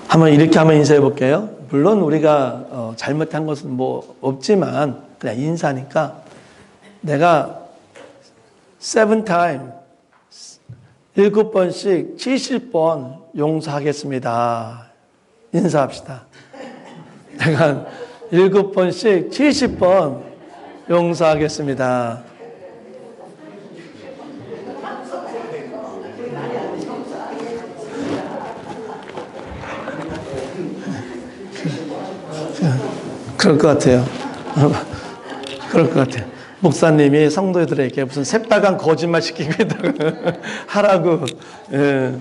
한번 이렇게 한번 인사해 볼게요. 물론 우리가 잘못한 것은 뭐 없지만 그냥 인사니까 내가 7time 7번씩 70번 용서하겠습니다. 인사합시다. 내가 7번씩 70번 용서하겠습니다. 그럴 것 같아요. 그럴 것 같아요. 목사님이 성도들에게 무슨 새빨간 거짓말 시키고 있다고 하라고. 예.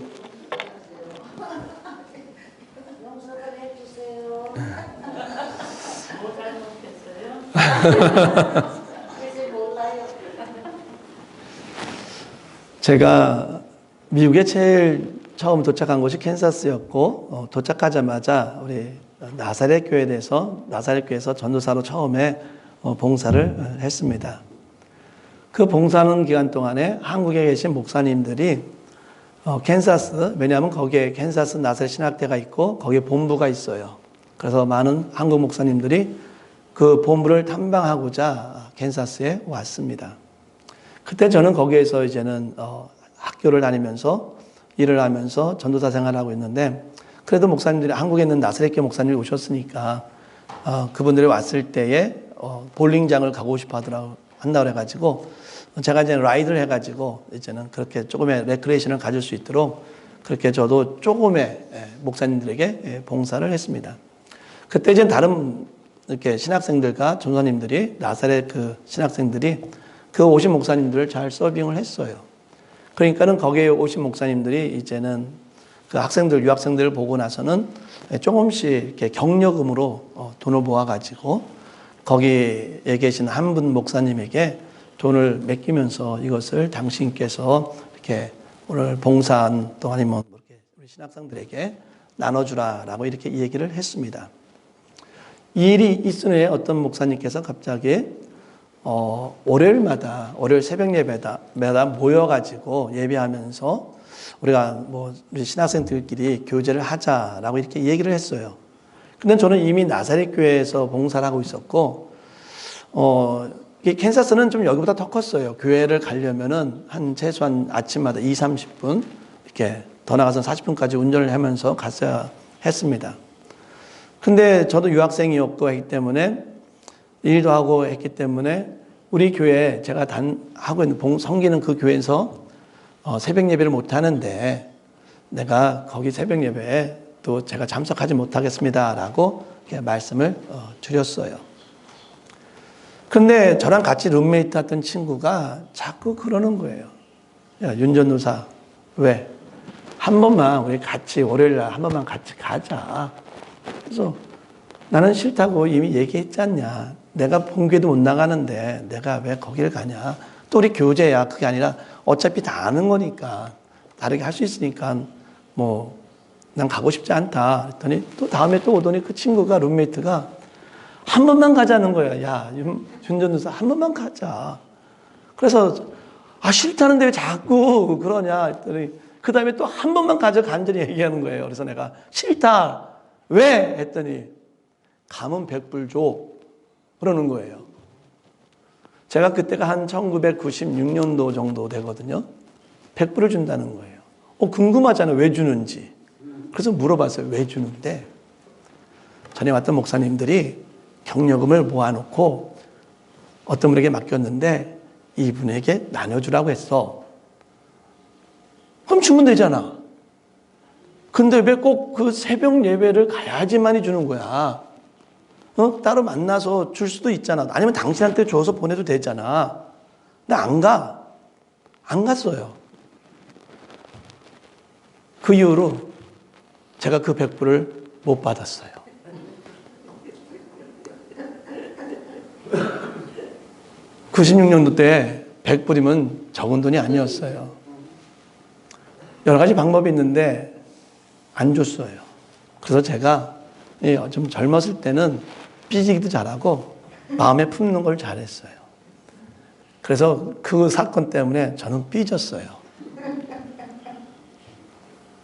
제가 미국에 제일 처음 도착한 곳이 캔사스였고 도착하자마자 우리 나사렛 교회에서 전도사로 처음에 봉사를 했습니다. 그 봉사하는 기간 동안에 한국에 계신 목사님들이 캔사스, 왜냐하면 거기에 캔사스 나사렛 신학대가 있고 거기에 본부가 있어요. 그래서 많은 한국 목사님들이 그 본부를 탐방하고자 캔사스에 왔습니다. 그때 저는 거기에서 이제는 학교를 다니면서 일을 하면서 전도사 생활을 하고 있는데, 그래도 목사님들이 한국에 있는 나사렛교 목사님이 오셨으니까 그분들이 왔을 때에 볼링장을 가고 싶어 한다고 그래가지고 제가 이제 라이드를 해가지고 이제는 그렇게 조금의 레크레이션을 가질 수 있도록 그렇게 저도 조금의 목사님들에게 봉사를 했습니다. 그때 이제 다른 이렇게 신학생들과 전도사님들이 나사렛 그 신학생들이 그 오신 목사님들을 잘 서빙을 했어요. 그러니까는 거기에 오신 목사님들이 이제는 그 학생들, 유학생들을 보고 나서는 조금씩 이렇게 경력금으로 돈을 모아가지고 거기에 계신 한 분 목사님에게 돈을 맡기면서 이것을 당신께서 이렇게 오늘 봉사한 또 아니면 이렇게 우리 신학생들에게 나눠주라라고 이렇게 얘기를 했습니다. 이 일이 있은 후에 어떤 목사님께서 갑자기 월요일 새벽 예배마다 모여가지고 예배하면서 우리가 우리 신학생들끼리 교제를 하자라고 이렇게 얘기를 했어요. 근데 저는 이미 나사렛 교회에서 봉사를 하고 있었고, 캔사스는 좀 여기보다 더 컸어요. 교회를 가려면은 최소한 아침마다 20-30분, 이렇게 더 나가서 40분까지 운전을 하면서 갔어야 했습니다. 근데 저도 유학생이었고 했기 때문에 일도 하고 했기 때문에 우리 교회 제가 하고 있는 섬기는 그 교회에서 새벽 예배를 못 하는데 내가 거기 새벽 예배에 또 제가 참석하지 못하겠습니다라고 말씀을 드렸어요. 근데 저랑 같이 룸메이트 했던 친구가 자꾸 그러는 거예요. 야, 윤 전도사, 왜? 한 번만 우리 같이 월요일날 한 번만 같이 가자. 그래서 나는 싫다고 이미 얘기했지 않냐. 내가 본교회도 못 나가는데 내가 왜 거기를 가냐. 또 우리 교제야. 그게 아니라 어차피 다 아는 거니까 다르게 할 수 있으니까 난 가고 싶지 않다. 그랬더니 또 다음에 또 오더니 그 친구가 룸메이트가 한 번만 가자는 거야. 야, 윤 전도사 한 번만 가자. 그래서 싫다는데 왜 자꾸 그러냐 했더니 그 다음에 또 한 번만 가자 간절히 얘기하는 거예요. 그래서 내가 싫다. 왜? 했더니 가면 100불 줘. 그러는 거예요. 제가 그때가 한 1996년도 정도 되거든요. 100불을 준다는 거예요. 궁금하잖아요. 왜 주는지. 그래서 물어봤어요. 왜 주는데? 전에 왔던 목사님들이 경력금을 모아놓고 어떤 분에게 맡겼는데 이분에게 나눠주라고 했어. 그럼 주면 되잖아. 근데 왜 꼭 그 새벽 예배를 가야지만이 주는 거야? 따로 만나서 줄 수도 있잖아. 아니면 당신한테 줘서 보내도 되잖아. 근데 안 갔어요. 그 이후로 제가 그 100불을 못 받았어요. (96년도) 때 100불이면 적은 돈이 아니었어요. 여러 가지 방법이 있는데 안 줬어요. 그래서 제가 좀 젊었을 때는 삐지기도 잘하고 마음에 품는 걸 잘했어요. 그래서 그 사건 때문에 저는 삐졌어요.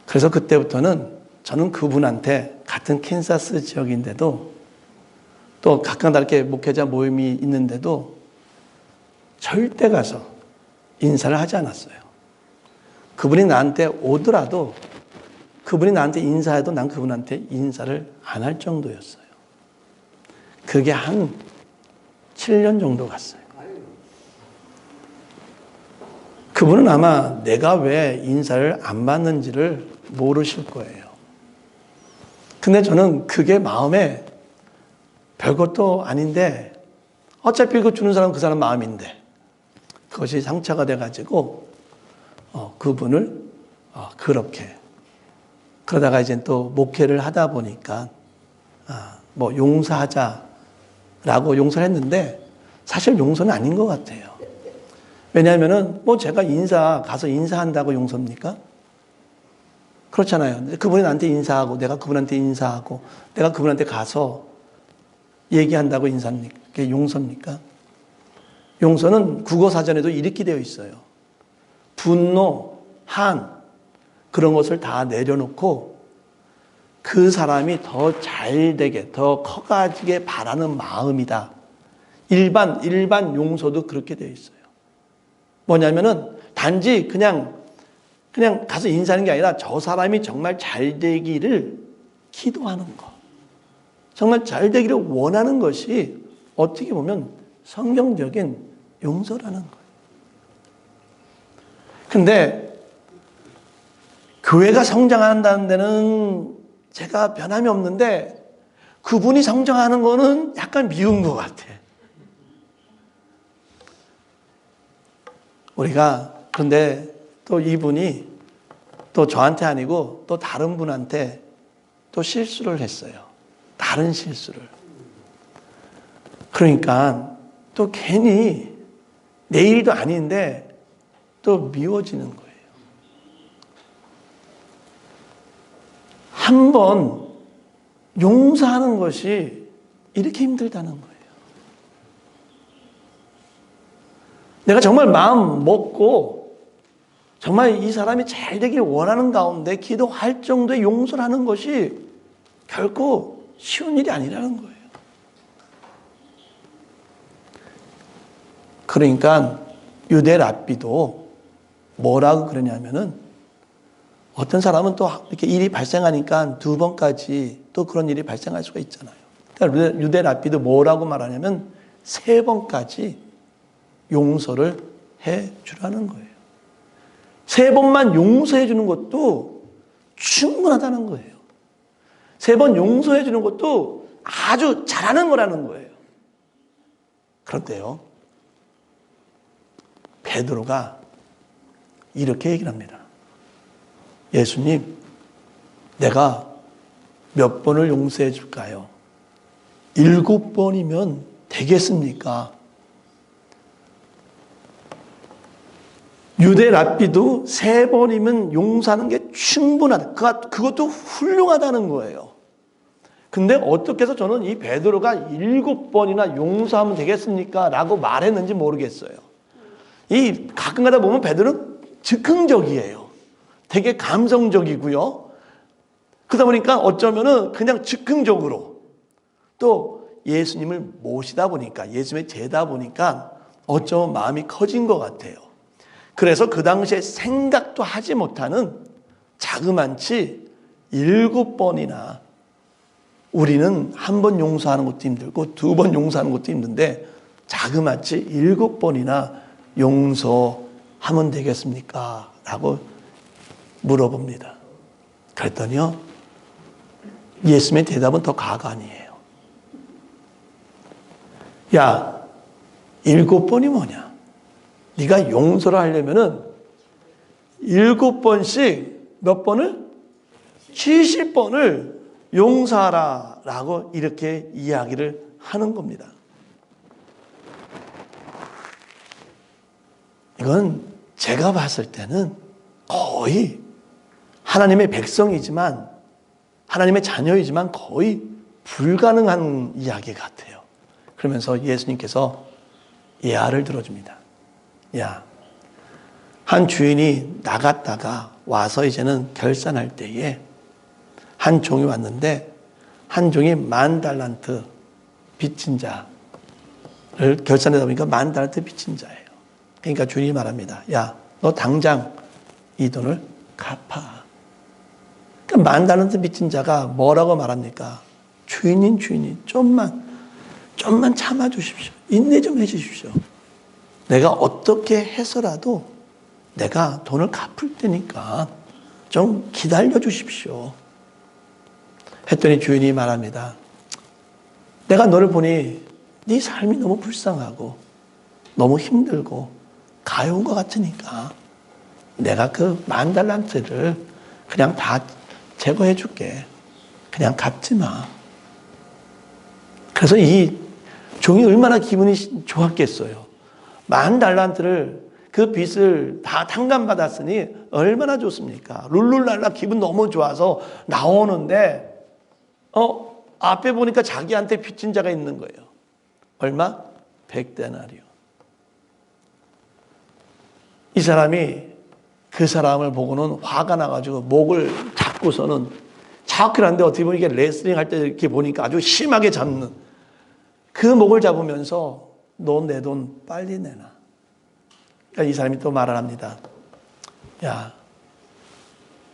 그래서 그때부터는 저는 그분한테 같은 캔사스 지역인데도 또 각각다르게 목회자 모임이 있는데도 절대 가서 인사를 하지 않았어요. 그분이 나한테 오더라도 그분이 나한테 인사해도 난 그분한테 인사를 안 할 정도였어요. 그게 한 7년 정도 갔어요. 그분은 아마 내가 왜 인사를 안 받는지를 모르실 거예요. 근데 저는 그게 마음에 별것도 아닌데 어차피 그 주는 사람은 그 사람 마음인데 그것이 상처가 돼가지고 그분을 그렇게 그러다가 이제 또 목회를 하다 보니까 뭐 용서하자라고 용서를 했는데 사실 용서는 아닌 것 같아요. 왜냐하면은 뭐 제가 가서 인사한다고 용서입니까? 그렇잖아요. 그분이 나한테 인사하고 내가 그분한테 인사하고 내가 그분한테 가서 얘기한다고 인사합니까? 그게 용서입니까? 용서는 국어사전에도 이렇게 되어 있어요. 분노, 한 그런 것을 다 내려놓고 그 사람이 더 잘되게 더 커가지게 바라는 마음이다. 일반 용서도 그렇게 되어 있어요. 뭐냐면은 단지 그냥 가서 인사하는 게 아니라 저 사람이 정말 잘 되기를 기도하는 것. 정말 잘 되기를 원하는 것이 어떻게 보면 성경적인 용서라는 거예요. 근데 교회가 성장한다는 데는 제가 변함이 없는데 그분이 성장하는 거는 약간 미운 것 같아. 우리가 그런데 또 이분이 또 저한테 아니고 또 다른 분한테 또 실수를 했어요. 다른 실수를. 그러니까 또 괜히 내 일도 아닌데 또 미워지는 거예요. 한 번 용서하는 것이 이렇게 힘들다는 거예요. 내가 정말 마음 먹고 정말 이 사람이 잘 되길 원하는 가운데 기도할 정도의 용서를 하는 것이 결코 쉬운 일이 아니라는 거예요. 그러니까 유대 랍비도 뭐라고 그러냐면은 어떤 사람은 또 이렇게 일이 발생하니까 2번까지 또 그런 일이 발생할 수가 있잖아요. 그러니까 유대 랍비도 뭐라고 말하냐면 3번까지 용서를 해 주라는 거예요. 3번만 용서해 주는 것도 충분하다는 거예요. 3번 용서해 주는 것도 아주 잘하는 거라는 거예요. 그런데요, 베드로가 이렇게 얘기를 합니다. 예수님, 내가 몇 번을 용서해 줄까요? 7번이면 되겠습니까? 유대 랍비도 3번이면 용서하는 게 충분하다. 그것도 훌륭하다는 거예요. 근데 어떻게 해서 저는 이 베드로가 7번이나 용서하면 되겠습니까? 라고 말했는지 모르겠어요. 이 가끔 가다 보면 베드로는 즉흥적이에요. 되게 감성적이고요. 그러다 보니까 어쩌면은 그냥 즉흥적으로 또 예수님을 모시다 보니까 예수님의 제다 보니까 어쩌면 마음이 커진 것 같아요. 그래서 그 당시에 생각도 하지 못하는 자그만치 7번이나 우리는 한 번 용서하는 것도 힘들고 2번 용서하는 것도 힘든데 자그마치 7번이나 용서하면 되겠습니까? 라고 물어봅니다. 그랬더니요, 예수님의 대답은 더 가관이에요. 야, 7번이 뭐냐? 네가 용서를 하려면은 7번씩 몇 번을? 70번을 용서하라 라고 이렇게 이야기를 하는 겁니다. 이건 제가 봤을 때는 거의 하나님의 백성이지만 하나님의 자녀이지만 거의 불가능한 이야기 같아요. 그러면서 예수님께서 예화를 들어줍니다. 야, 한 주인이 나갔다가 와서 이제는 결산할 때에 한 종이 왔는데 한 종이 10,000달란트 빚진 자를 결산하다 보니까 10,000달란트 빚진 자예요. 그러니까 주인이 말합니다. 야, 너 당장 이 돈을 갚아. 그러니까 10,000달란트 빚진 자가 뭐라고 말합니까? 주인인 좀만 참아 주십시오. 인내 좀 해 주십시오. 내가 어떻게 해서라도 내가 돈을 갚을 테니까 좀 기다려 주십시오. 했더니 주인이 말합니다. 내가 너를 보니 네 삶이 너무 불쌍하고 너무 힘들고 가여운 것 같으니까 내가 그 10,000달란트를 그냥 다 제거해 줄게. 그냥 갚지 마. 그래서 이 종이 얼마나 기분이 좋았겠어요. 10,000달란트를 그 빚을 다 탕감받았으니 얼마나 좋습니까? 룰룰랄라 기분 너무 좋아서 나오는데 앞에 보니까 자기한테 빚진 자가 있는 거예요. 얼마? 100데나리온. 이 사람이 그 사람을 보고는 화가 나가지고 목을 잡고서는 자꾸 그런데 어떻게 보면 이게 레슬링 할 때 이렇게 보니까 아주 심하게 잡는 그 목을 잡으면서 너 내 돈 빨리 내놔. 그러니까 이 사람이 또 말을 합니다. 야,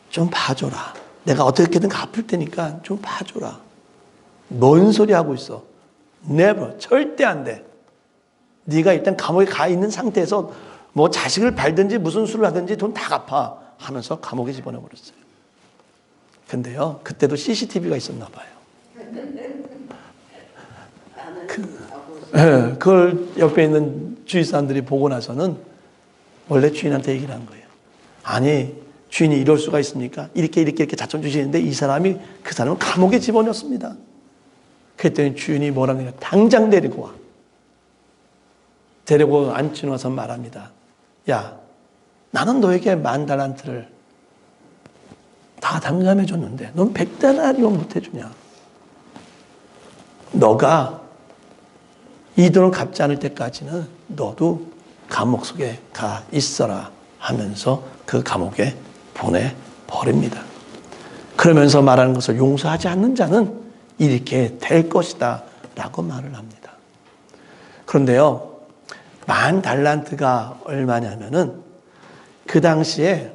좀 봐줘라. 내가 어떻게든 갚을 테니까 좀 봐줘라. 뭔 소리 하고 있어? Never. 절대 안 돼. 네가 일단 감옥에 가 있는 상태에서 뭐 자식을 밟든지 무슨 수를 하든지 돈 다 갚아 하면서 감옥에 집어넣어버렸어요. 근데요, 그때도 CCTV가 있었나 봐요. 그걸 옆에 있는 주위 사람들이 보고 나서는 원래 주인한테 얘기를 한 거예요. 아니, 주인이 이럴 수가 있습니까? 이렇게 자천 주시는데 이 사람이 그 사람을 감옥에 집어넣습니다. 그랬더니 주인이 뭐라고 하냐? 당장 데리고 와. 데리고 앉혀놓아서 말합니다. 야, 나는 너에게 10,000달란트를 다 탕감해 줬는데 넌 100데나리온 못 해주냐? 너가 이 돈을 갚지 않을 때까지는 너도 감옥 속에 가 있어라 하면서 그 감옥에 보내버립니다. 그러면서 말하는 것을 용서하지 않는 자는 이렇게 될 것이다 라고 말을 합니다. 그런데요, 10,000달란트가 얼마냐면은 그 당시에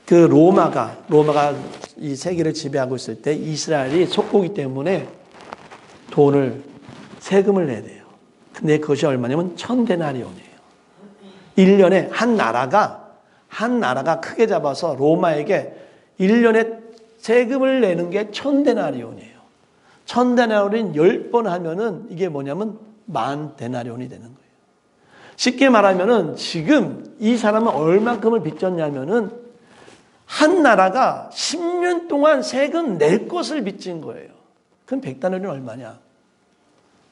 그 로마가 이 세계를 지배하고 있을 때 이스라엘이 속고기 때문에 세금을 내야 돼요. 근데 그것이 얼마냐면 1,000데나리온이에요. 1년에 한 나라가 크게 잡아서 로마에게 1년에 세금을 내는 게 1,000데나리온이에요. 1,000데나리온 10번 하면은 이게 뭐냐면 10,000데나리온이 되는 거예요. 쉽게 말하면은 지금 이 사람은 얼만큼을 빚졌냐면은 한 나라가 10년 동안 세금 낼 것을 빚진 거예요. 그럼 100데나리온 얼마냐?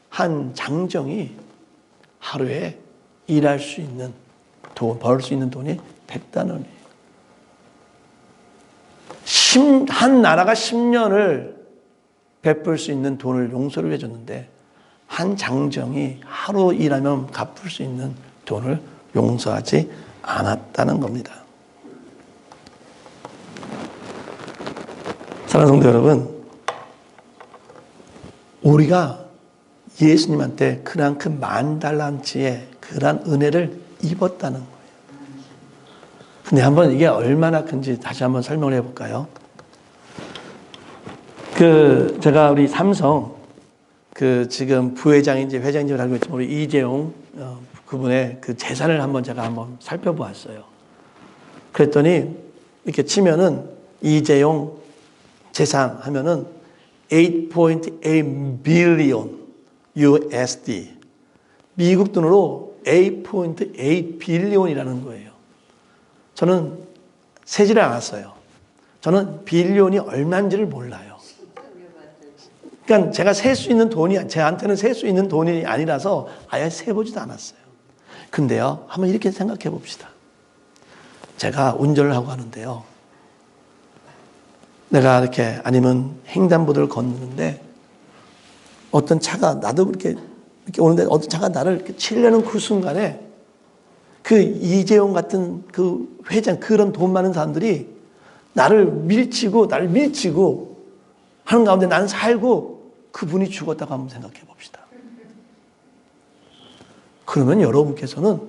한 장정이 하루에 일할 수 있는 벌 수 있는 돈이 100데나리온이에요. 한 나라가 10년을 베풀 수 있는 돈을 용서를 해줬는데 한 장정이 하루 일하면 갚을 수 있는 돈을 용서하지 않았다는 겁니다. 사랑하는 성도 여러분, 우리가 예수님한테 그만큼 10,000달란트의 그런 은혜를 입었다는 거예요. 근데 한번 이게 얼마나 큰지 다시 한번 설명을 해볼까요? 제가 우리 삼성, 지금 부회장인지 회장인지 알고 있지만 우리 이재용, 그분의 그 재산을 제가 한번 살펴보았어요. 그랬더니 이렇게 치면은 이재용 재산 하면은 8.8 빌리언 USD. 미국 돈으로 8.8 빌리언이라는 거예요. 저는 세지를 않았어요. 저는 빌리언이 얼마인지를 몰라요. 그러니까 제가 셀 수 있는 돈이, 제한테는 셀 수 있는 돈이 아니라서 아예 세보지도 않았어요. 근데요, 한번 이렇게 생각해 봅시다. 제가 운전을 하고 가는데요. 내가 이렇게 아니면 횡단보도를 걷는데 어떤 차가 나도 이렇게 오는데 어떤 차가 나를 이렇게 치려는 그 순간에 그 이재용 같은 그 회장, 그런 돈 많은 사람들이 나를 밀치고 하는 가운데 나는 살고 그분이 죽었다고 한번 생각해 봅시다. 그러면 여러분께서는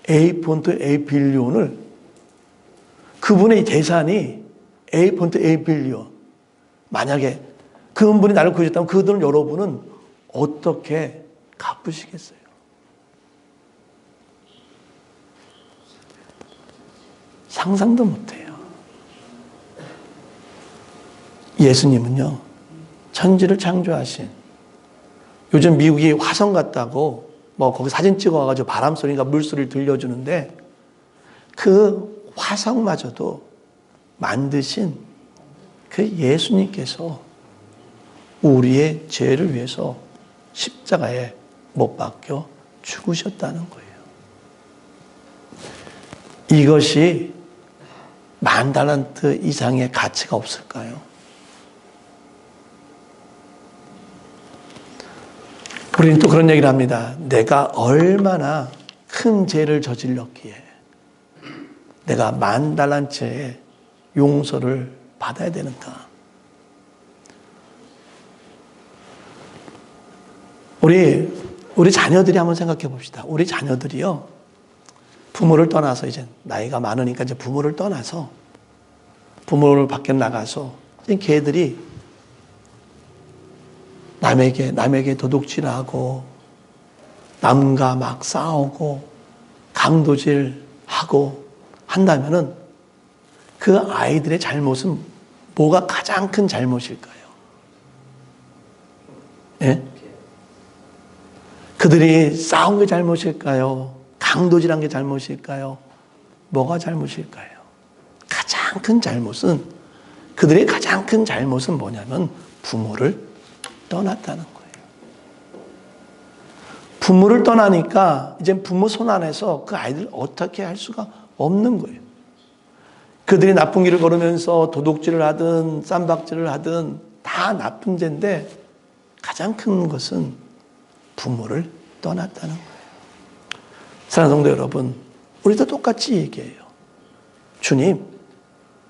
A 폰트 A 빌리온을, 그분의 재산이 A 폰트 A 빌리온, 만약에 그분이 나를 구해줬다면 그 돈을 여러분은 어떻게 갚으시겠어요? 상상도 못해요. 예수님은요, 천지를 창조하신, 요즘 미국이 화성 같다고 거기 사진 찍어가지고 바람 소리가 물소리를 들려주는데, 그 화성마저도 만드신 그 예수님께서 우리의 죄를 위해서 십자가에 못 박혀 죽으셨다는 거예요. 이것이 10,000달란트 이상의 가치가 없을까요? 우리는 또 그런 얘기를 합니다. 내가 얼마나 큰 죄를 저질렀기에 내가 10,000달란트의 용서를 받아야 되는가? 우리 자녀들이 한번 생각해 봅시다. 우리 자녀들이요, 부모를 떠나서 이제 나이가 많으니까 이제 부모를 떠나서 부모를 밖에 나가서 이제 걔들이 남에게 도둑질하고 남과 막 싸우고 강도질하고 한다면은 그 아이들의 잘못은 뭐가 가장 큰 잘못일까요? 예? 그들이 싸운 게 잘못일까요? 강도질한 게 잘못일까요? 뭐가 잘못일까요? 가장 큰 잘못은, 그들의 가장 큰 잘못은 뭐냐면 부모를 떠났다는 거예요. 부모를 떠나니까 이제 부모 손 안에서 그 아이들을 어떻게 할 수가 없는 거예요. 그들이 나쁜 길을 걸으면서 도둑질을 하든 쌈박질을 하든 다 나쁜 죄인데 가장 큰 것은 부모를 떠났다는 거예요. 사랑하는 성도 여러분, 우리도 똑같이 얘기해요. 주님,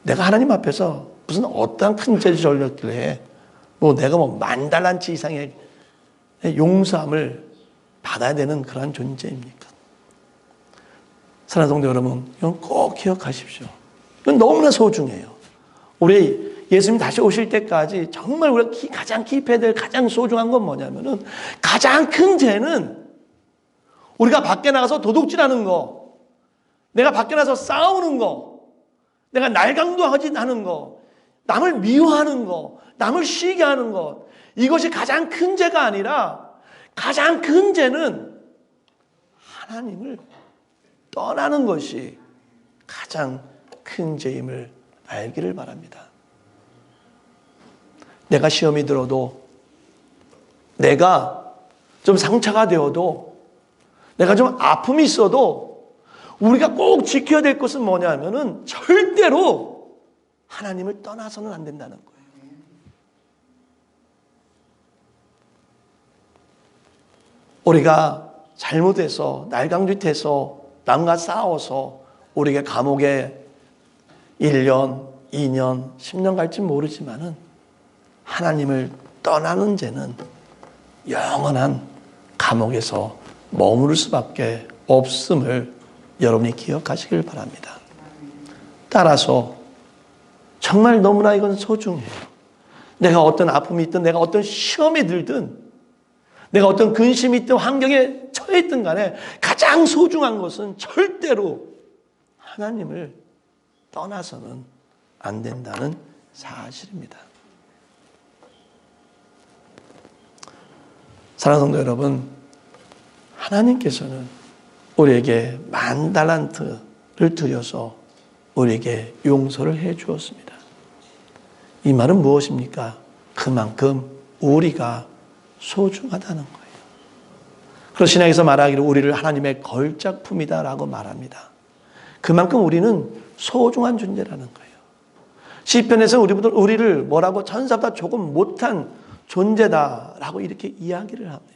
내가 하나님 앞에서 무슨 어떠한 큰 죄를 저질렀길래 내가 10,000달란트 이상의 용서함을 받아야 되는 그러한 존재입니까? 사랑하는 성도 여러분, 이건 꼭 기억하십시오. 이건 너무나 소중해요. 우리 예수님 다시 오실 때까지 정말 우리가 가장 기입해야 될 가장 소중한 건 뭐냐면은, 가장 큰 죄는 우리가 밖에 나가서 도둑질하는 거, 내가 밖에 나가서 싸우는 거, 내가 날강도하지 않은 거, 남을 미워하는 거, 남을 쉬게 하는 것, 이것이 가장 큰 죄가 아니라 가장 큰 죄는 하나님을 떠나는 것이 가장 큰 죄임을 알기를 바랍니다. 내가 시험이 들어도, 내가 좀 상처가 되어도, 내가 좀 아픔이 있어도 우리가 꼭 지켜야 될 것은 뭐냐면은 절대로 하나님을 떠나서는 안 된다는 거예요. 우리가 잘못해서 날강짓해서 남과 싸워서 우리가 감옥에 1년, 2년, 10년 갈지 모르지만은 하나님을 떠나는 죄는 영원한 감옥에서 머무를 수밖에 없음을 여러분이 기억하시길 바랍니다. 따라서 정말 너무나 이건 소중해요. 내가 어떤 아픔이 있든, 내가 어떤 시험에 들든, 내가 어떤 근심이 있든 환경에 처해 있든 간에 가장 소중한 것은 절대로 하나님을 떠나서는 안 된다는 사실입니다. 사랑하는 성도 여러분, 하나님께서는 우리에게 10,000달란트를 드려서 우리에게 용서를 해 주었습니다. 이 말은 무엇입니까? 그만큼 우리가 소중하다는 거예요. 그래서 신약에서 말하기를 우리를 하나님의 걸작품이다라고 말합니다. 그만큼 우리는 소중한 존재라는 거예요. 시편에서 우리를 뭐라고 천사보다 조금 못한 존재다라고 이렇게 이야기를 합니다.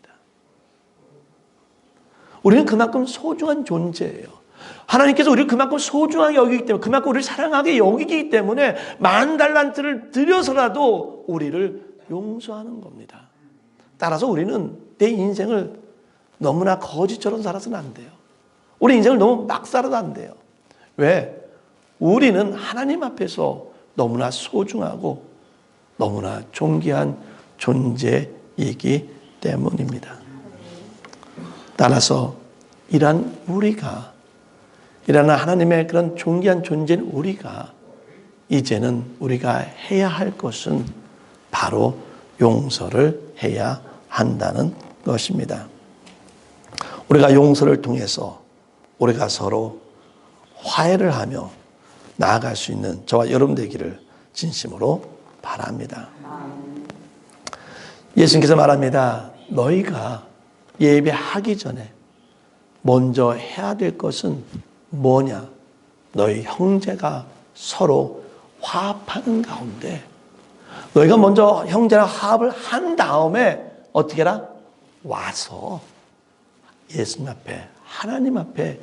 우리는 그만큼 소중한 존재예요. 하나님께서 우리를 그만큼 소중하게 여기기 때문에, 그만큼 우리를 사랑하게 여기기 때문에 10,000달란트를 들여서라도 우리를 용서하는 겁니다. 따라서 우리는 내 인생을 너무나 거지처럼 살아서는 안 돼요. 우리 인생을 너무 막 살아도 안 돼요. 왜? 우리는 하나님 앞에서 너무나 소중하고 너무나 존귀한 존재이기 때문입니다. 따라서 이러한 하나님의 그런 존귀한 존재인 우리가 이제는 우리가 해야 할 것은 바로 용서를 해야 한다는 것입니다. 우리가 용서를 통해서 우리가 서로 화해를 하며 나아갈 수 있는 저와 여러분 되기를 진심으로 바랍니다. 예수님께서 말합니다. 너희가 예배하기 전에 먼저 해야 될 것은 뭐냐? 너희 형제가 서로 화합하는 가운데 너희가 먼저 형제랑 화합을 한 다음에 어떻게 해라? 와서 예수님 앞에, 하나님 앞에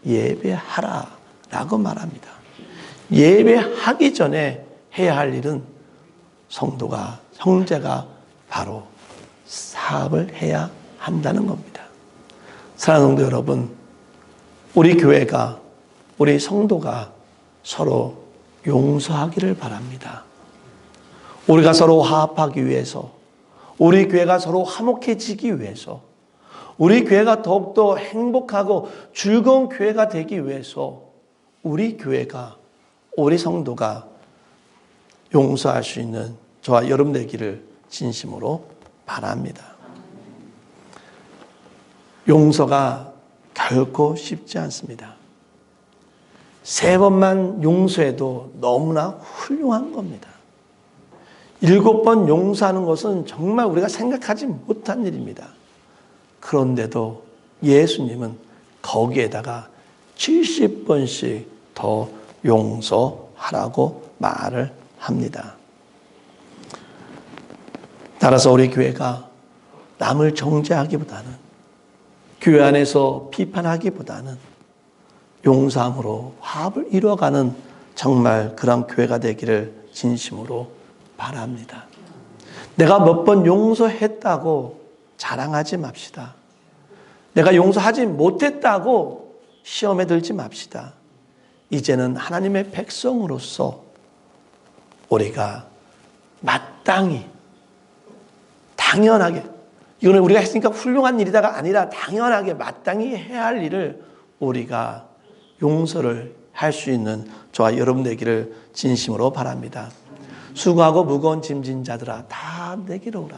예배하라 라고 말합니다. 예배하기 전에 해야 할 일은 성도가, 형제가 바로 사업을 해야 한다는 겁니다. 사랑하는 성도 여러분, 우리 교회가, 우리 성도가 서로 용서하기를 바랍니다. 우리가 서로 화합하기 위해서, 우리 교회가 서로 화목해지기 위해서, 우리 교회가 더욱더 행복하고 즐거운 교회가 되기 위해서 우리 교회가, 우리 성도가 용서할 수 있는 저와 여러분 되기를 진심으로 바랍니다. 용서가 결코 쉽지 않습니다. 3번만 용서해도 너무나 훌륭한 겁니다. 7번 용서하는 것은 정말 우리가 생각하지 못한 일입니다. 그런데도 예수님은 거기에다가 70번씩 더 용서하라고 말을 합니다. 따라서 우리 교회가 남을 정죄하기보다는, 교회 안에서 비판하기보다는 용서함으로 화합을 이루어가는 정말 그런 교회가 되기를 진심으로 바랍니다. 내가 몇 번 용서했다고 자랑하지 맙시다. 내가 용서하지 못했다고 시험에 들지 맙시다. 이제는 하나님의 백성으로서 우리가 마땅히, 당연하게, 이거는 우리가 했으니까 훌륭한 일이다가 아니라 당연하게 마땅히 해야 할 일을 우리가 용서를 할 수 있는 저와 여러분 되기를 진심으로 바랍니다. 수고하고 무거운 짐진 자들아 다 내게로 오라.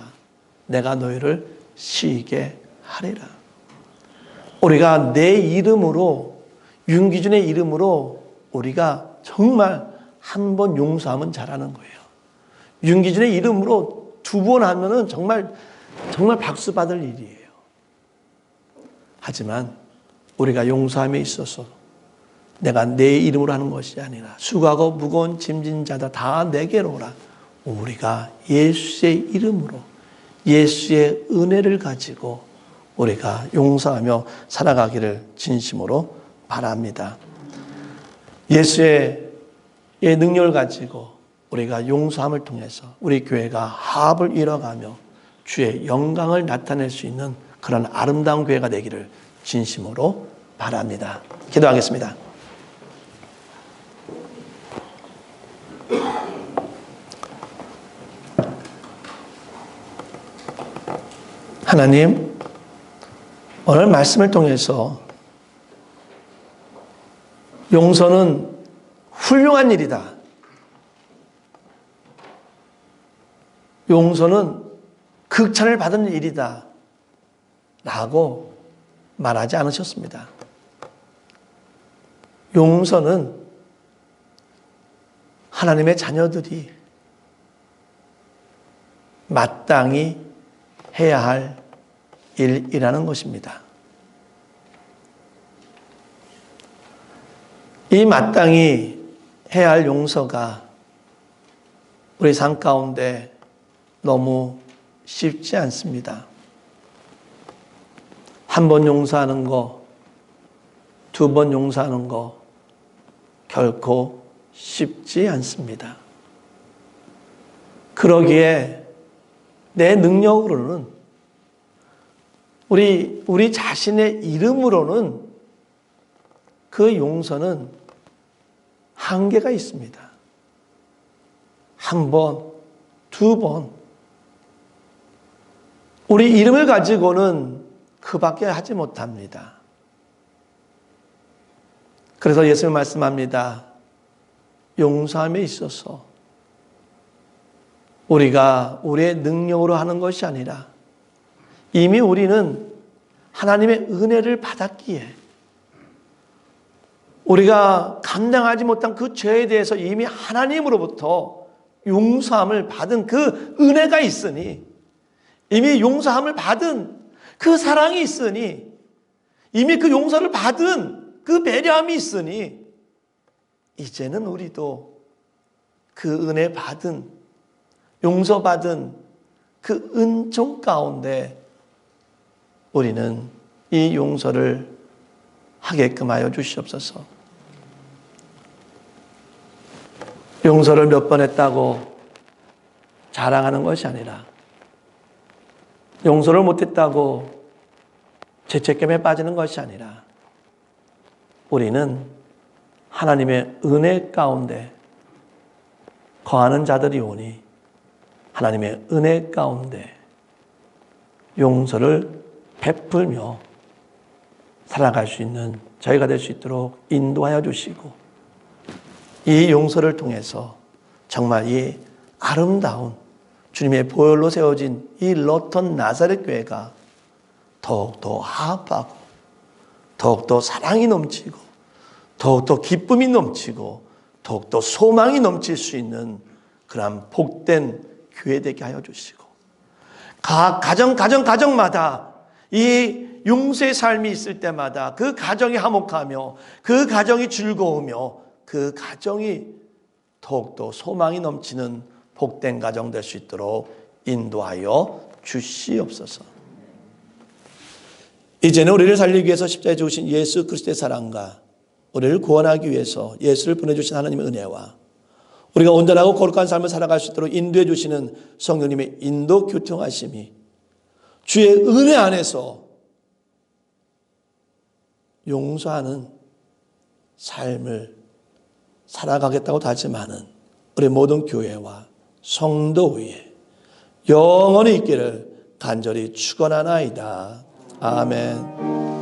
내가 너희를 쉬게 하리라. 우리가 내 이름으로, 윤기준의 이름으로 우리가 정말 한 번 용서하면 잘하는 거예요. 윤기준의 이름으로 2번 하면은 정말 박수 받을 일이에요. 하지만 우리가 용서함에 있어서 내가 내 이름으로 하는 것이 아니라 수고하고 무거운 짐진 자다 다 내게로 오라. 우리가 예수의 이름으로, 예수의 은혜를 가지고 우리가 용서하며 살아가기를 진심으로 바랍니다. 예수의 능력을 가지고 우리가 용서함을 통해서 우리 교회가 화합을 이뤄가며 주의 영광을 나타낼 수 있는 그런 아름다운 교회가 되기를 진심으로 바랍니다. 기도하겠습니다. 하나님, 오늘 말씀을 통해서 용서는 훌륭한 일이다. 용서는 극찬을 받은 일이다. 라고 말하지 않으셨습니다. 용서는 하나님의 자녀들이 마땅히 해야 할 일이라는 것입니다. 이 마땅히 해야 할 용서가 우리 삶 가운데 너무 쉽지 않습니다. 한 번 용서하는 거, 두 번 용서하는 거 결코 쉽지 않습니다. 그러기에 내 능력으로는 우리 자신의 이름으로는 그 용서는 한계가 있습니다. 한 번, 두 번. 우리 이름을 가지고는 그밖에 하지 못합니다. 그래서 예수님 말씀합니다. 용서함에 있어서 우리가 우리의 능력으로 하는 것이 아니라 이미 우리는 하나님의 은혜를 받았기에 우리가 감당하지 못한 그 죄에 대해서 이미 하나님으로부터 용서함을 받은 그 은혜가 있으니, 이미 용서함을 받은 그 사랑이 있으니, 이미 그 용서를 받은 그 배려함이 있으니 이제는 우리도 그 은혜 받은, 용서받은 그 은총 가운데 우리는 이 용서를 하게끔 하여 주시옵소서. 용서를 몇 번 했다고 자랑하는 것이 아니라, 용서를 못했다고 죄책감에 빠지는 것이 아니라, 우리는 하나님의 은혜 가운데 거하는 자들이 오니 하나님의 은혜 가운데 용서를 베풀며 살아갈 수 있는 저희가 될 수 있도록 인도하여 주시고, 이 용서를 통해서 정말 이 아름다운 주님의 보혈로 세워진 이 러턴 나사렛 교회가 더욱더 화합하고 더욱더 사랑이 넘치고 더욱더 기쁨이 넘치고 더욱더 소망이 넘칠 수 있는 그런 복된 교회 되게 하여 주시고, 각 가정마다 이 용서의 삶이 있을 때마다 그 가정이 화목하며 그 가정이 즐거우며 그 가정이 더욱더 소망이 넘치는 복된 가정 될 수 있도록 인도하여 주시옵소서. 이제는 우리를 살리기 위해서 십자가에 죽으신 예수 그리스도의 사랑과 우리를 구원하기 위해서 예수를 보내주신 하나님의 은혜와 우리가 온전하고 거룩한 삶을 살아갈 수 있도록 인도해 주시는 성령님의 인도 교통하심이 주의 은혜 안에서 용서하는 삶을 살아가겠다고 다짐하는 우리 모든 교회와 성도 위에 영원히 있기를 간절히 축원하나이다. 아멘.